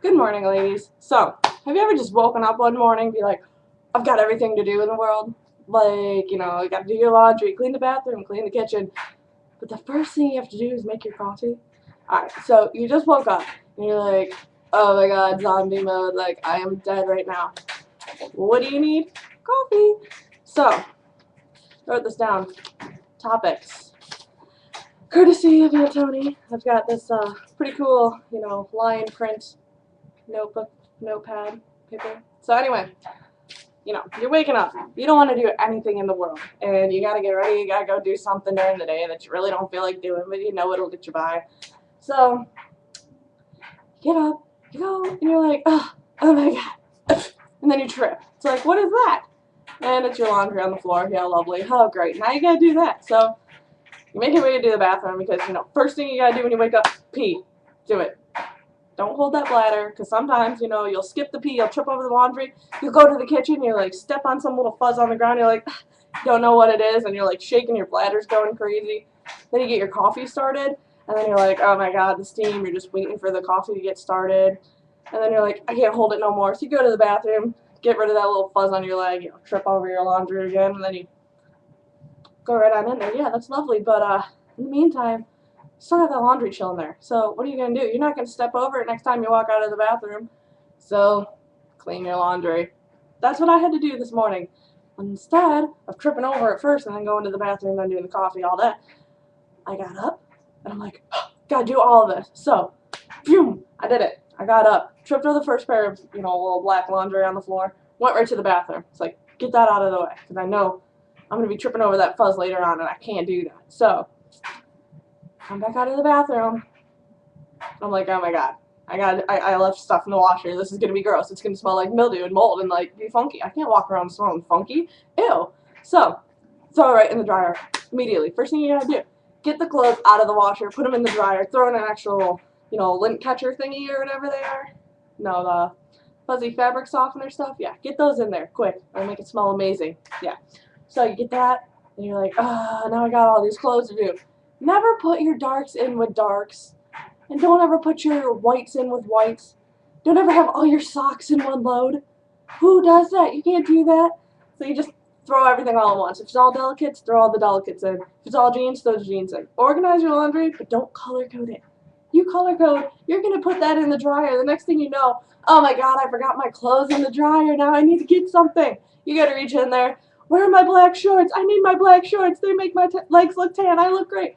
Good morning, ladies. So, have you ever just woken up one morning and be like, I've got everything to do in the world? Like, you gotta do your laundry, clean the bathroom, clean the kitchen. But the first thing you have to do is make your coffee. Alright, so you just woke up and you're like, oh my god, zombie mode, like, I am dead right now. What do you need? Coffee. So, wrote this down. Topics. Courtesy of Tony, I've got this pretty cool, lion print notebook, notepad, paper. So anyway, you're waking up. You don't want to do anything in the world. And you got to get ready. You got to go do something during the day that you really don't feel like doing, but you know it'll get you by. So, get up, you go, and you're like, oh my god. And then you trip. It's like, what is that? And it's your laundry on the floor. Yeah, lovely. Oh, great. Now you got to do that. So, you make your way to the bathroom because, first thing you got to do when you wake up, pee. Do it. Don't hold that bladder, because sometimes, you'll skip the pee, you'll trip over the laundry, you'll go to the kitchen, you're like, step on some little fuzz on the ground, you're like, don't know what it is, and you're like shaking, your bladder's going crazy. Then you get your coffee started, and then you're like, oh my god, the steam, you're just waiting for the coffee to get started. And then you're like, I can't hold it no more. So you go to the bathroom, get rid of that little fuzz on your leg, trip over your laundry again, and then you go right on in there. Yeah, that's lovely, but in the meantime, still have that laundry chilling there. So what are you going to do? You're not going to step over it next time you walk out of the bathroom. So clean your laundry. That's what I had to do this morning. Instead of tripping over it first and then going to the bathroom and then doing the coffee, all that, I got up and I'm like, gotta do all of this. So, boom, I did it. I got up, tripped over the first pair of, little black laundry on the floor, went right to the bathroom. It's like, get that out of the way, because I know I'm going to be tripping over that fuzz later on and I can't do that. So, come back out of the bathroom. I'm like, oh my god, I left stuff in the washer. This is gonna be gross. It's gonna smell like mildew and mold and like be funky. I can't walk around smelling funky. Ew. So, throw it right in the dryer immediately. First thing you gotta do, get the clothes out of the washer, put them in the dryer, throw in an actual, lint catcher thingy or whatever they are. No, the fuzzy fabric softener stuff. Yeah, get those in there quick. It'll make it smell amazing. Yeah. So you get that, and you're like, now I got all these clothes to do. Never put your darks in with darks. And don't ever put your whites in with whites. Don't ever have all your socks in one load. Who does that? You can't do that. So you just throw everything all at once. If it's all delicates, throw all the delicates in. If it's all jeans, throw the jeans in. Organize your laundry, but don't color code it. You color code, you're going to put that in the dryer. The next thing you know, oh my god, I forgot my clothes in the dryer. Now I need to get something. You got to reach in there. Where are my black shorts? I need my black shorts. They make my legs look tan. I look great.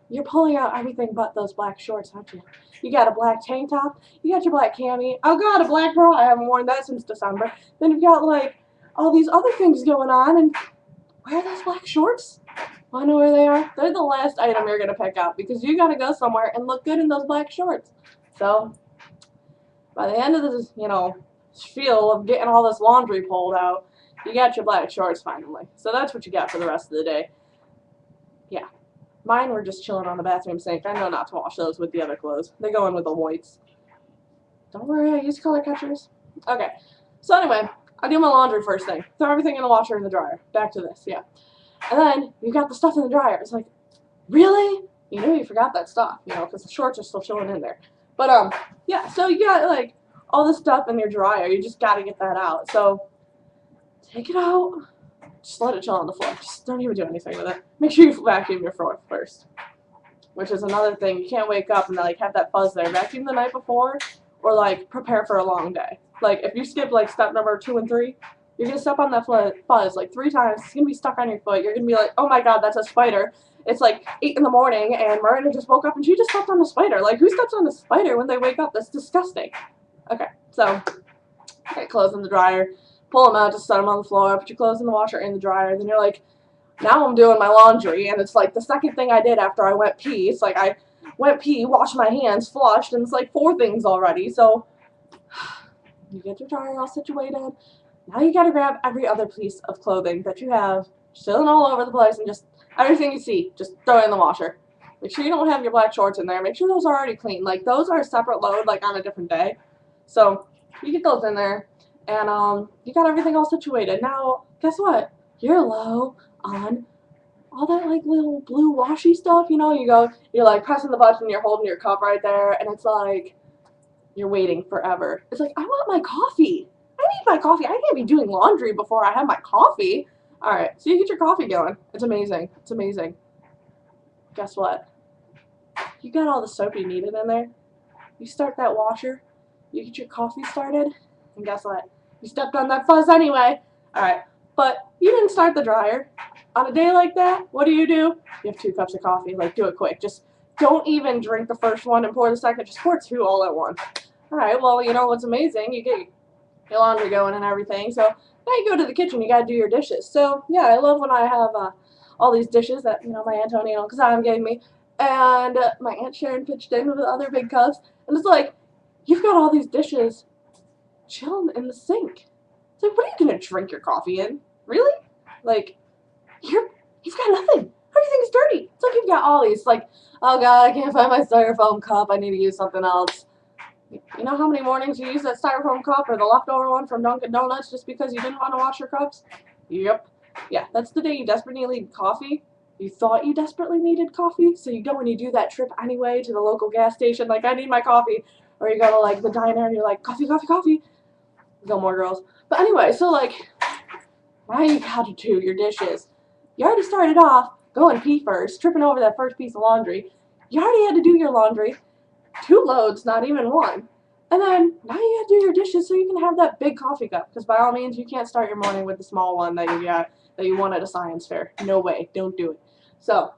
You're pulling out everything but those black shorts, aren't you? You got a black tank top. You got your black cami. Oh god, a black bra. I haven't worn that since December. Then you've got like all these other things going on. And where are those black shorts? I know where they are. They're the last item you're gonna pick up because you gotta go somewhere and look good in those black shorts. So by the end of this, spiel of getting all this laundry pulled out, you got your black shorts finally. So that's what you got for the rest of the day. Yeah. Mine were just chilling on the bathroom sink. I know not to wash those with the other clothes. They go in with the whites. Don't worry, I use color catchers. Okay. So anyway, I do my laundry first thing. Throw everything in the washer and the dryer. Back to this, yeah. And then you got the stuff in the dryer. It's like, really? You know you forgot that stuff, because the shorts are still chilling in there. But yeah, so you got like all the stuff in your dryer. You just gotta get that out. So take it out. Just let it chill on the floor. Just don't even do anything with it. Make sure you vacuum your floor first. Which is another thing. You can't wake up and like have that fuzz there. Vacuum the night before, or like prepare for a long day. Like if you skip like step number 2 and 3, you're gonna step on that fuzz like 3 times. It's gonna be stuck on your foot. You're gonna be like, oh my god, that's a spider. It's like 8 in the morning and Miranda just woke up and she just stepped on a spider. Like who steps on a spider when they wake up? That's disgusting. Okay, so get clothes in the dryer. Pull them out, just set them on the floor, put your clothes in the washer in the dryer, then you're like, now I'm doing my laundry, and it's like the second thing I did after I went pee. It's like I went pee, washed my hands, flushed, and it's like 4 things already. So you get your dryer all situated. Now you gotta grab every other piece of clothing that you have, chilling all over the place, and just everything you see, just throw it in the washer. Make sure you don't have your black shorts in there. Make sure those are already clean. Like those are a separate load, like on a different day. So you get those in there. And you got everything all situated. Now, guess what? You're low on all that like little blue washy stuff. You're like pressing the button, you're holding your cup right there, and it's like, You're waiting forever. It's like, I want my coffee. I need my coffee. I can't be doing laundry before I have my coffee. Alright, so you get your coffee going. It's amazing. It's amazing. Guess what? You got all the soap you needed in there. You start that washer. You get your coffee started. And guess what? You stepped on that fuzz anyway. Alright, but you didn't start the dryer. On a day like that, what do? You have 2 cups of coffee. Like, do it quick. Just don't even drink the first one and pour the second. Just pour 2 all at once. Alright, well, you know what's amazing? You get your laundry going and everything. So now you go to the kitchen, you gotta do your dishes. So yeah, I love when I have all these dishes that, you know, my Aunt Tony and Uncle Sam gave me. And my Aunt Sharon pitched in with other big cups. And it's like, you've got all these dishes chilling in the sink. It's like, what are you gonna drink your coffee in? Really? Like, you've got nothing. Everything's dirty. It's like you've got all these, like, oh god, I can't find my styrofoam cup. I need to use something else. You know how many mornings you use that styrofoam cup or the leftover one from Dunkin' Donuts just because you didn't want to wash your cups? Yep. Yeah, that's the day you desperately need coffee. You thought you desperately needed coffee, so you go and you do that trip anyway to the local gas station, like, I need my coffee. Or you go to, like, the diner and you're like, coffee, coffee, coffee. Gilmore Girls. But anyway, so, like, now you gotta do your dishes. You already started off going pee first, tripping over that first piece of laundry. You already had to do your laundry. 2 loads, not even 1. And then now you gotta do your dishes so you can have that big coffee cup. Because by all means, you can't start your morning with the small one that you got that you won at a science fair. No way, don't do it. So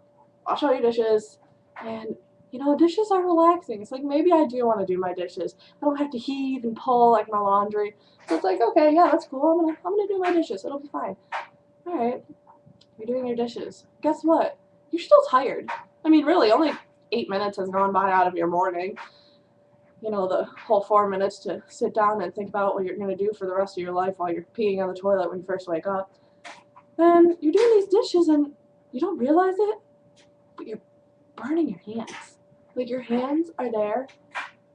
wash all your dishes, and you know, dishes are relaxing. It's like, maybe I do want to do my dishes. I don't have to heave and pull like my laundry. So it's like, okay, yeah, that's cool. I'm gonna do my dishes. It'll be fine. All right, you're doing your dishes. Guess what? You're still tired. I mean, really, only 8 minutes has gone by out of your morning. You know, the whole 4 minutes to sit down and think about what you're going to do for the rest of your life while you're peeing on the toilet when you first wake up. Then you're doing these dishes and you don't realize it, but you're burning your hands. Like, your hands are there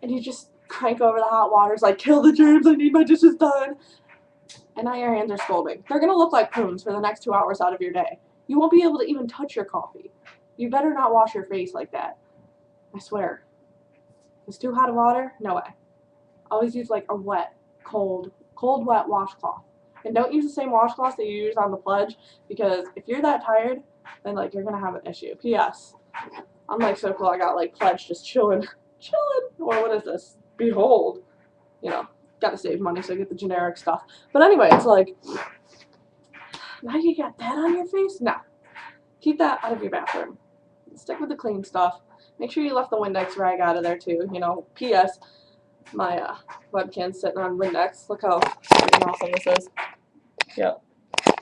and you just crank over the hot water. It's like, kill the germs, I need my dishes done. And now your hands are scalding. They're going to look like prunes for the next 2 hours out of your day. You won't be able to even touch your coffee. You better not wash your face like that. I swear. It's too hot of water? No way. Always use like a wet, cold, wet washcloth. And don't use the same washcloth that you use on the pledge, because if you're that tired, then like you're gonna have an issue. P.S. I'm like so cool. I got like pledge just chilling. Or what is this? Behold. You know, gotta save money, so get the generic stuff. But anyway, it's like, now you got that on your face? No. Keep that out of your bathroom. Stick with the clean stuff. Make sure you left the Windex rag out of there too. You know, P.S. My webcam's sitting on Windex. Look how awesome this is. Yep. So,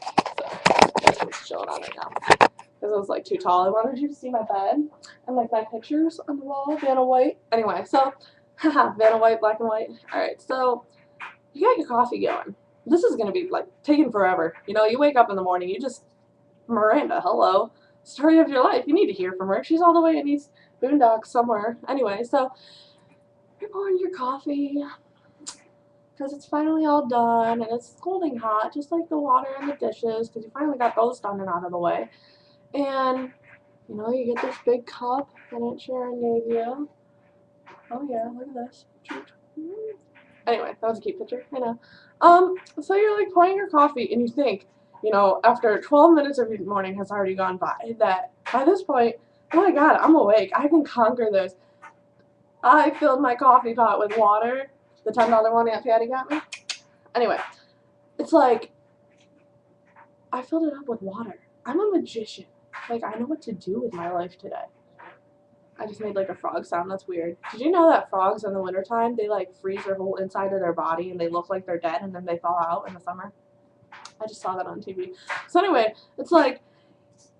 that's what's showing on right now. Because it was like too tall. I wanted you to see my bed and like my pictures on the wall, Vanna White. Anyway, so, haha, Vanna White, black and white. Alright, so, you got your coffee going. This is going to be like taking forever. You know, you wake up in the morning, you just, Miranda, hello. Story of your life. You need to hear from her. She's all the way in these boondocks somewhere. Anyway, so you're pouring your coffee because it's finally all done and it's scalding hot, just like the water and the dishes, because you finally got those done and out of the way. And you know, you get this big cup that Aunt Sharon gave you. Oh yeah, look at this. Anyway, that was a cute picture. I know. So you're like pouring your coffee and you think, you know, after 12 minutes of your morning has already gone by, that by this point, oh my god, I'm awake. I can conquer this. I filled my coffee pot with water. The $10 one Aunt Patty got me. Anyway, it's like, I filled it up with water. I'm a magician. Like, I know what to do with my life today. I just made like a frog sound. That's weird. Did you know that frogs in the wintertime, they like freeze their whole inside of their body and they look like they're dead and then they thaw out in the summer? I just saw that on TV. So anyway, it's like,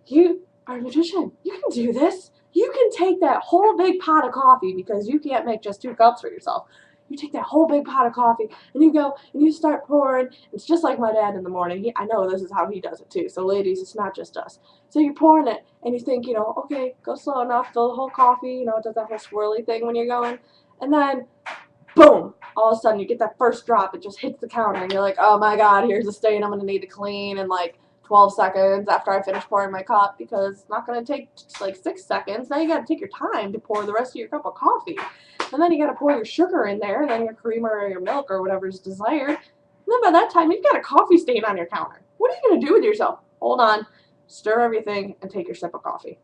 you are a magician. You can do this. You can take that whole big pot of coffee, because you can't make just 2 cups for yourself. You take that whole big pot of coffee and you go and you start pouring. It's just like my dad in the morning. I know this is how he does it too. So ladies, it's not just us. So you're pouring it and you think, you know, okay, go slow enough, fill the whole coffee, you know, it does that whole swirly thing when you're going. And then, boom, all of a sudden you get that first drop, it just hits the counter and you're like, oh my god, here's a stain I'm going to need to clean. And like 12 seconds after I finish pouring my cup, because it's not going to take like 6 seconds. Now you got to take your time to pour the rest of your cup of coffee. And then you got to pour your sugar in there, and then your creamer or your milk or whatever is desired. And then by that time, you've got a coffee stain on your counter. What are you going to do with yourself? Hold on. Stir everything and take your sip of coffee.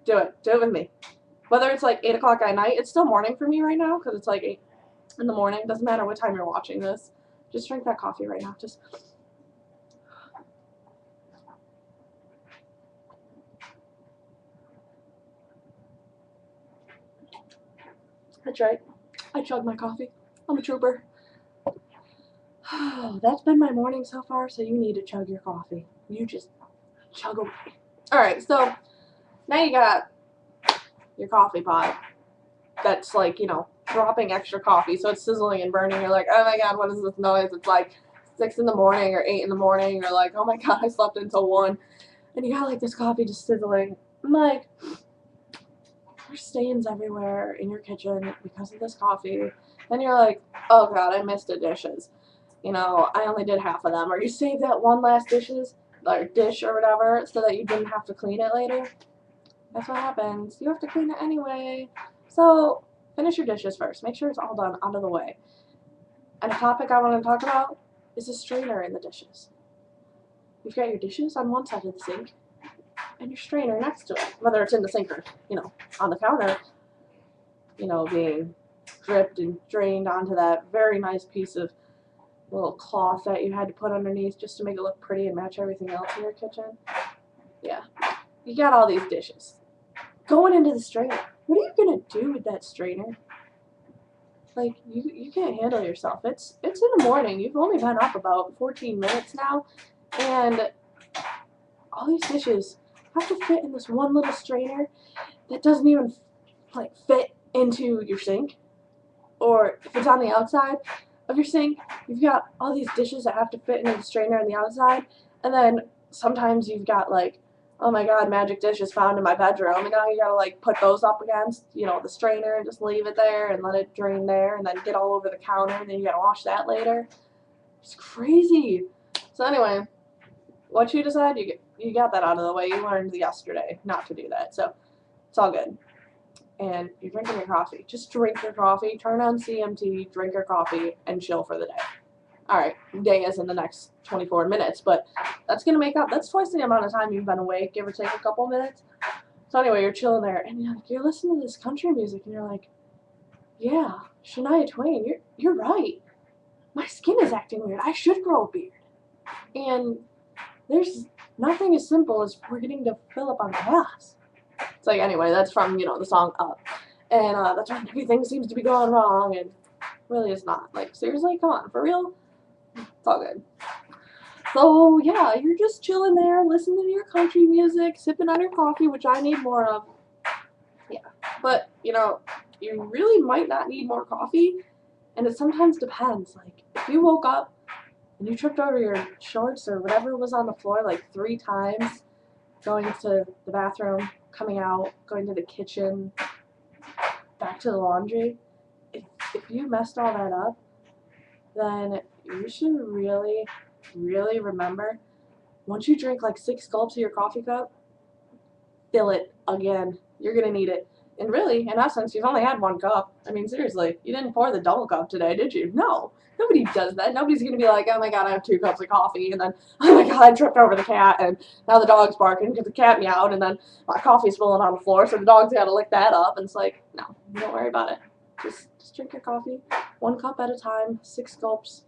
Do it. Do it with me. Whether it's like 8 o'clock at night, it's still morning for me right now because it's like 8 in the morning. Doesn't matter what time you're watching this. Just drink that coffee right now. Just. That's right. I chug my coffee. I'm a trooper. That's been my morning so far, so you need to chug your coffee. You just chug away. Alright, so now you got your coffee pot that's like, you know, dropping extra coffee, so it's sizzling and burning. You're like, oh my god, what is this noise? It's like 6 in the morning or 8 in the morning. You're like, oh my god, I slept until 1. And you got like this coffee just sizzling. I'm like, there's stains everywhere in your kitchen because of this coffee. Then you're like, oh god, I missed the dishes. You know, I only did half of them. Or you saved that one last dish or whatever so that you didn't have to clean it later. That's what happens. You have to clean it anyway. So finish your dishes first. Make sure it's all done out of the way. And a topic I want to talk about is a strainer in the dishes. You've got your dishes on one side of the sink and your strainer next to it. Whether it's in the sink or, you know, on the counter, you know, being dripped and drained onto that very nice piece of little cloth that you had to put underneath just to make it look pretty and match everything else in your kitchen. Yeah. You got all these dishes. Going into the strainer. What are you going to do with that strainer? Like, you can't handle yourself. It's in the morning. You've only been up about 14 minutes now. And all these dishes have to fit in this one little strainer that doesn't even, like, fit into your sink. Or if it's on the outside of your sink, you've got all these dishes that have to fit into the strainer on the outside. And then sometimes you've got, like, oh my god, magic dishes found in my bedroom, and now you gotta like put those up against, you know, the strainer and just leave it there and let it drain there and then get all over the counter and then you gotta wash that later. It's crazy. So anyway, once you decide, you got that out of the way. You learned yesterday not to do that, so it's all good. And you're drinking your coffee. Just drink your coffee, turn on CMT, drink your coffee, and chill for the day. Alright, day is in the next 24 minutes, but that's going to make up, that's twice the amount of time you've been awake, give or take a couple minutes. So anyway, you're chilling there, and you're listening to this country music, and you're like, yeah, Shania Twain, you're right. My skin is acting weird. I should grow a beard. And there's nothing as simple as forgetting to fill up on gas. It's like, anyway, that's from, you know, the song Up. And that's when everything seems to be going wrong, and really it's not. Like, seriously, come on, for real? It's all good. So, yeah, you're just chilling there, listening to your country music, sipping on your coffee, which I need more of. Yeah. But, you know, you really might not need more coffee, and it sometimes depends. Like, if you woke up and you tripped over your shorts or whatever was on the floor like 3 times, going to the bathroom, coming out, going to the kitchen, back to the laundry, if you messed all that up, then you should really, really remember, once you drink like 6 gulps of your coffee cup, fill it again. You're going to need it. And really, in essence, you've only had 1 cup. I mean, seriously, you didn't pour the double cup today, did you? No. Nobody does that. Nobody's going to be like, oh my god, I have 2 cups of coffee, and then, oh my god, I tripped over the cat, and now the dog's barking because the cat meowed, and then my coffee's spilling on the floor, so the dog's got to lick that up. And it's like, no, don't worry about it. Just drink your coffee, 1 cup at a time, 6 gulps.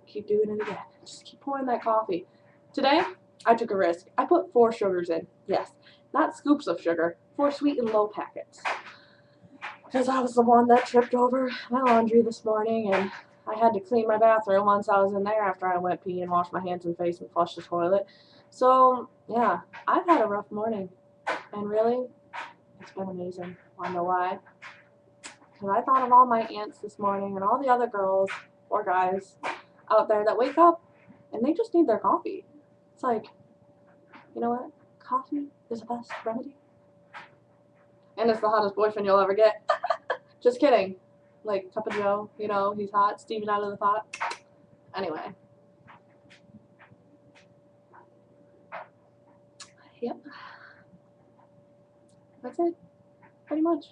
Keep doing it again. Just keep pouring that coffee. Today, I took a risk. I put 4 sugars in. Yes, not scoops of sugar, 4 sweet and low packets. Because I was the one that tripped over my laundry this morning, and I had to clean my bathroom once I was in there after I went pee and washed my hands and face and flushed the toilet. So, yeah, I've had a rough morning. And really, it's been amazing. Wanna know why? Because I thought of all my aunts this morning and all the other girls or guys out there that wake up and they just need their coffee. It's like, you know what? Coffee is the best remedy. And it's the hottest boyfriend you'll ever get. Just kidding. Like, Cup of Joe, you know, he's hot, steaming out of the pot. Anyway. Yep. That's it. Pretty much.